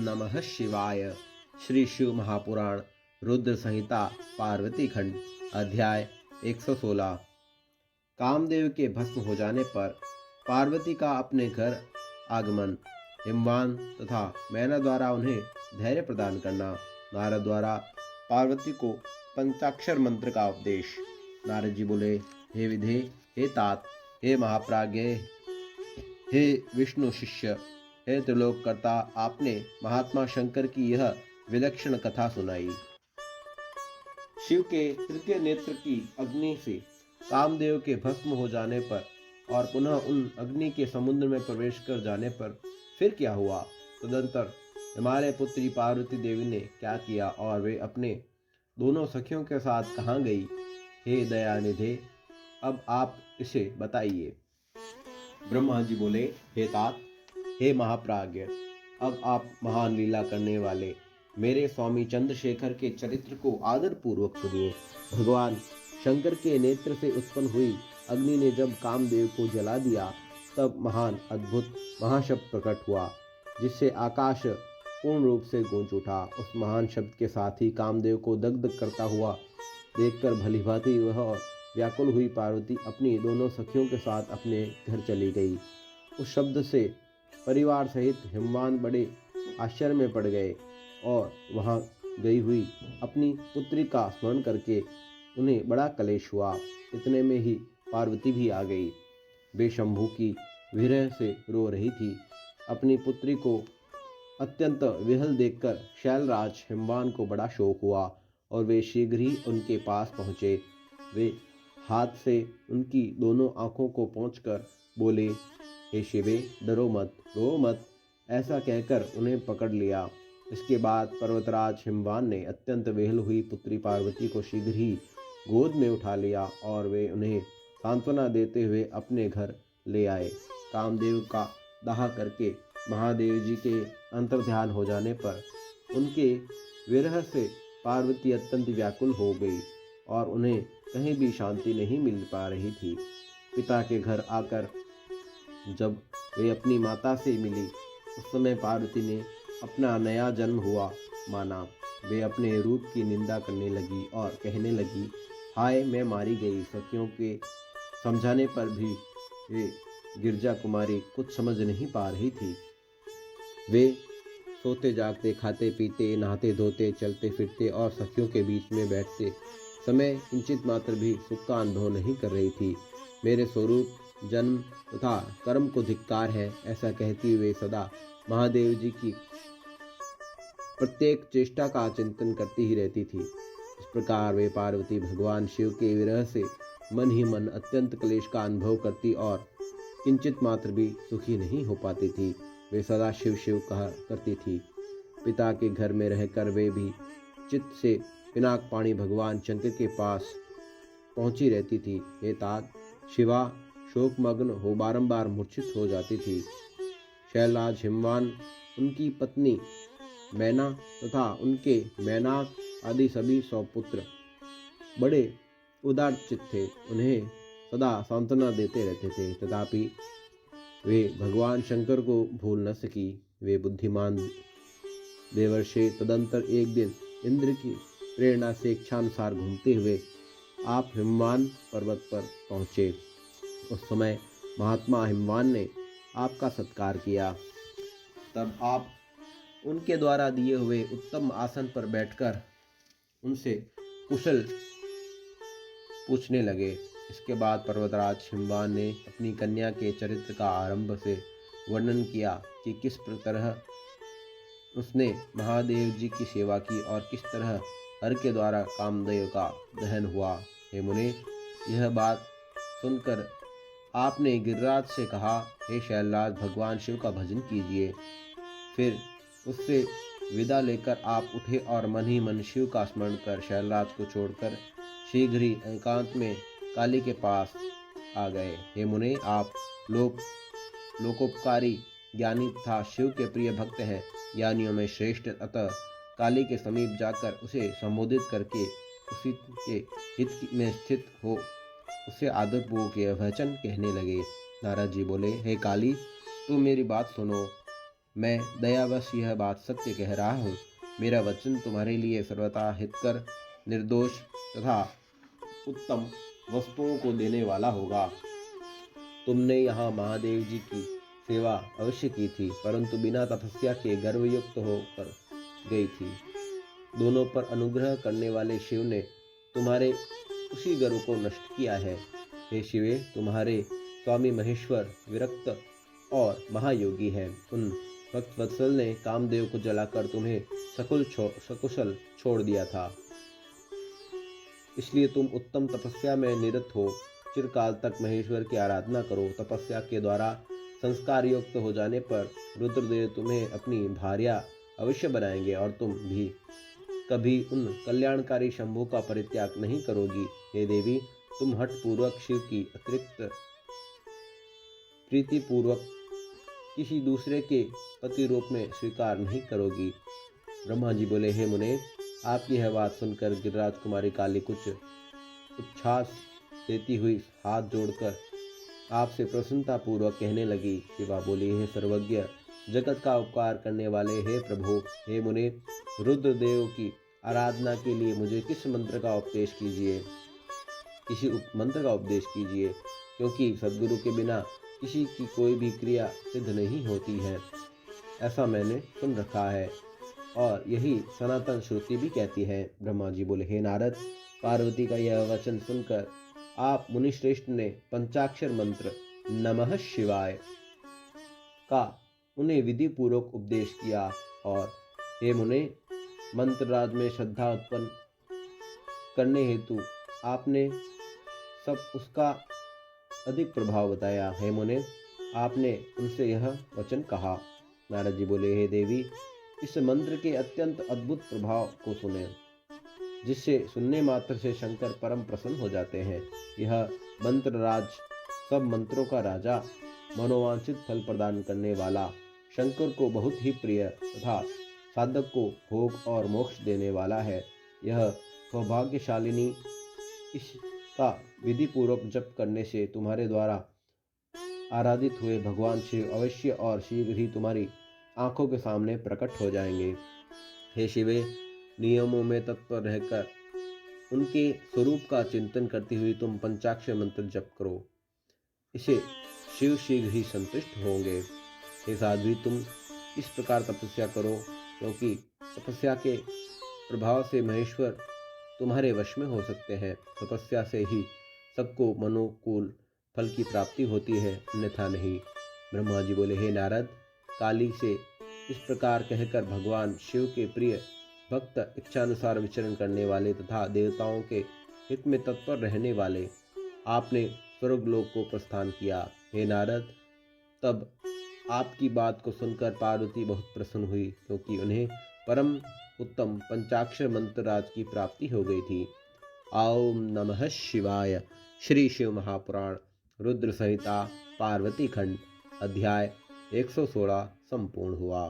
नमः शिवाय। श्री शिव महापुराण रुद्र संहिता पार्वती खंड अध्याय 116। कामदेव के भस्म हो जाने पर पार्वती का अपने घर आगमन, हिमवान तथा मैना द्वारा उन्हें धैर्य प्रदान करना, नारद द्वारा पार्वती को पंचाक्षर मंत्र का उपदेश। नारद जी बोले, हे विधे, हे तात, हे महाप्राज्ञ, हे विष्णु शिष्य, हे त्रिलोककर्ता, आपने महात्मा शंकर की यह विलक्षण कथा सुनाई। शिव के तृतीय नेत्र की अग्नि से कामदेव के भस्म हो जाने पर और पुनः उन अग्नि के समुद्र में प्रवेश कर जाने पर फिर क्या हुआ? तदंतर हिमालय पुत्री पार्वती देवी ने क्या किया और वे अपने दोनों सखियों के साथ कहाँ गई? हे दयानिधे, अब आप इसे बताइए। ब्रह्मा जी बोले, हे तात, हे महाप्राज्ञ, अब आप महान लीला करने वाले मेरे स्वामी चंद्रशेखर के चरित्र को आदर पूर्वक सुनिए। भगवान शंकर के नेत्र से उत्पन्न हुई अग्नि ने जब कामदेव को जला दिया, तब महान अद्भुत महाशब्द प्रकट हुआ, जिससे आकाश पूर्ण रूप से गूंज उठा। उस महान शब्द के साथ ही कामदेव को दग्ध करता हुआ देखकर भलीभांति वह व्याकुल हुई पार्वती अपनी दोनों सखियों के साथ अपने घर चली गई। उस शब्द से परिवार सहित हिमवान बड़े आश्चर्य में पड़ गए और वहां गई हुई अपनी पुत्री का स्मरण करके उन्हें बड़ा क्लेश हुआ। इतने में ही पार्वती भी आ गई। वे शंभू की विरह से रो रही थी। अपनी पुत्री को अत्यंत विहल देखकर शैलराज हिमवान को बड़ा शोक हुआ और वे शीघ्र ही उनके पास पहुँचे। वे हाथ से उनकी दोनों आंखों को पोंछकर बोले, हे शिवे, डरो मत, रो मत, ऐसा कहकर उन्हें पकड़ लिया। इसके बाद पर्वतराज हिमवान ने अत्यंत विहल हुई पुत्री पार्वती को शीघ्र ही गोद में उठा लिया और वे उन्हें सांत्वना देते हुए अपने घर ले आए। कामदेव का दाह करके महादेव जी के अंतर्ध्यान हो जाने पर उनके विरह से पार्वती अत्यंत व्याकुल हो गई और उन्हें कहीं भी शांति नहीं मिल पा रही थी। पिता के घर आकर जब वे अपनी माता से मिली, उस समय पार्वती ने अपना नया जन्म हुआ माना। वे अपने रूप की निंदा करने लगी और कहने लगी, हाय, मैं मारी गई। सखियों के समझाने पर भी वे गिरजा कुमारी कुछ समझ नहीं पा रही थी। वे सोते जागते, खाते पीते, नहाते धोते, चलते फिरते और सखियों के बीच में बैठते समय किंचित मात्र भी सुख का अनुभव नहीं कर रही थी। मेरे स्वरूप, जन्म तथा कर्म को धिक्कार है, ऐसा कहती हुए सदा महादेव जी की प्रत्येक चेष्टा का चिंतन करती ही रहती थी। इस प्रकार वे पार्वती भगवान शिव के विरह से मन ही मन अत्यंत क्लेश का अनुभव करती और किंचित मात्र भी सुखी नहीं हो पाती थी। वे सदा शिव शिव कहा करती थी। पिता के घर में रहकर वे भी चित्त से पिनाक पाणी भगवान शंकर के पास पहुंची रहती थी। हे तात, शिवा शोकमग्न हो बारंबार मूर्छित हो जाती थी। शैलराज हिमवान, उनकी पत्नी मैना तथा उनके मैनाक आदि सभी 100 पुत्र बड़े उदार चित्त थे। उन्हें सदा सांत्वना देते रहते थे, तथापि वे भगवान शंकर को भूल न सकी। वे बुद्धिमान देवर्षि तदंतर एक दिन इंद्र की प्रेरणा से इच्छानुसार घूमते हुए आप हिमवान पर्वत पर पहुँचे। उस समय महात्मा हिमवान ने आपका सत्कार किया। तब आप उनके द्वारा दिए हुए उत्तम आसन पर बैठकर उनसे कुशल पूछने लगे। इसके बाद पर्वतराज हिमवान ने अपनी कन्या के चरित्र का आरंभ से वर्णन किया कि किस तरह उसने महादेव जी की सेवा की और किस तरह हर के द्वारा कामदेव का दहन हुआ। हे मुने, यह बात सुनकर आपने गिरिराज से कहा, हे शैलराज, भगवान शिव का भजन कीजिए। फिर उससे विदा लेकर आप उठे और मन ही मन शिव का स्मरण कर शैलराज को छोड़कर शीघ्र ही एकांत में काली के पास आ गए। हे मुने, आप लोकोपकारी ज्ञानी तथा शिव के प्रिय भक्त हैं, ज्ञानियों में श्रेष्ठ। अतः काली के समीप जाकर उसे संबोधित करके उसी के हित में स्थित हो उससे आदरपूर्वक यह वचन कहने लगे। नारद जी बोले, हे काली, तुम मेरी बात सुनो। मैं दयावश यह बात सत्य कह रहा हूँ। मेरा वचन तुम्हारे लिए सर्वथा हितकर, निर्दोष तथा उत्तम वस्तुओं को देने वाला होगा। तुमने यहाँ महादेव जी की सेवा अवश्य की थी, परंतु बिना तपस्या के गर्वयुक्त होकर गई थी। दोनों पर अनुग्रह करने वाले शिव ने तुम्हारे उसी गर्व को नष्ट किया है। हे शिवे, तुम्हारे स्वामी महेश्वर विरक्त और महायोगी हैं। उन भक्त वत्सल ने कामदेव को जलाकर तुम्हें सकुशल छोड़ दिया था। इसलिए तुम उत्तम तपस्या में निरत हो। चिरकाल तक महेश्वर की आराधना करो। तपस्या के द्वारा संस्कार युक्त हो जाने पर रुद्रदेव तुम्हें अपनी भार्या अवश्य बनाएंगे और तुम भी कभी उन कल्याणकारी शंभु का परित्याग नहीं करोगी। हे देवी, तुम हठ पूर्वक शिव की अतिरिक्त प्रीति पूर्वक किसी दूसरे के पति रूप में स्वीकार नहीं करोगी। ब्रह्मा जी बोले, हे मुने, आपकी यह बात सुनकर गिरिराज कुमारी काली कुछ उच्छ्वास देती हुई हाथ जोड़कर आपसे प्रसन्नता पूर्वक कहने लगी। शिवा बोली, हे सर्वज्ञ, जगत का उपकार करने वाले हे प्रभु, हे मुने, रुद्रदेव की आराधना के लिए मुझे किसी मंत्र का उपदेश कीजिए, क्योंकि सद्गुरु के बिना किसी की कोई भी क्रिया सिद्ध नहीं होती है। ऐसा मैंने सुन रखा है और यही सनातन श्रुति भी कहती है। ब्रह्मा जी बोले, हे नारद, पार्वती का यह वचन सुनकर आप मुनिश्रेष्ठ ने पंचाक्षर मंत्र नमः शिवाय का उन्हें विधि पूर्वक उपदेश किया। और हे मुने, मंत्रराज में श्रद्धा उत्पन्न करने हेतु आपने सब उसका अधिक प्रभाव बताया। हे मुने, आपने उनसे यह वचन कहा। नारद जी बोले, हे देवी, इस मंत्र के अत्यंत अद्भुत प्रभाव को सुने, जिससे सुनने मात्र से शंकर परम प्रसन्न हो जाते हैं। यह मंत्र राज सब मंत्रों का राजा, मनोवांछित फल प्रदान करने वाला, शंकर को बहुत ही प्रिय तथा साधक को भोग और मोक्ष देने वाला है। यह सौभाग्यशालिनी, इसका विधि पूर्वक जप करने से तुम्हारे द्वारा आराधित हुए भगवान शिव अवश्य और शीघ्र ही तुम्हारी आंखों के सामने प्रकट हो जाएंगे। हे शिवे, नियमों में तत्पर रहकर उनके स्वरूप का चिंतन करती हुई तुम पंचाक्षर मंत्र जप करो। इसे शिव शीघ्र ही संतुष्ट होंगे। हे साध्वी, तुम इस प्रकार तपस्या करो, क्योंकि तपस्या के प्रभाव से महेश्वर तुम्हारे वश में हो सकते हैं। तपस्या से ही सबको मनोकूल फल की प्राप्ति होती है, अन्यथा नहीं। ब्रह्मा जी बोले, हे नारद, काली से इस प्रकार कहकर भगवान शिव के प्रिय भक्त, इच्छानुसार विचरण करने वाले तथा देवताओं के हित में तत्पर रहने वाले, आपने स्वर्गलोक को प्रस्थान किया। हे नारद, तब आपकी बात को सुनकर पार्वती बहुत प्रसन्न हुई, क्योंकि उन्हें परम उत्तम पंचाक्षर मंत्र राज की प्राप्ति हो गई थी। ओम नमः शिवाय। श्री शिव महापुराण रुद्र संहिता पार्वती खंड अध्याय 116 संपूर्ण हुआ।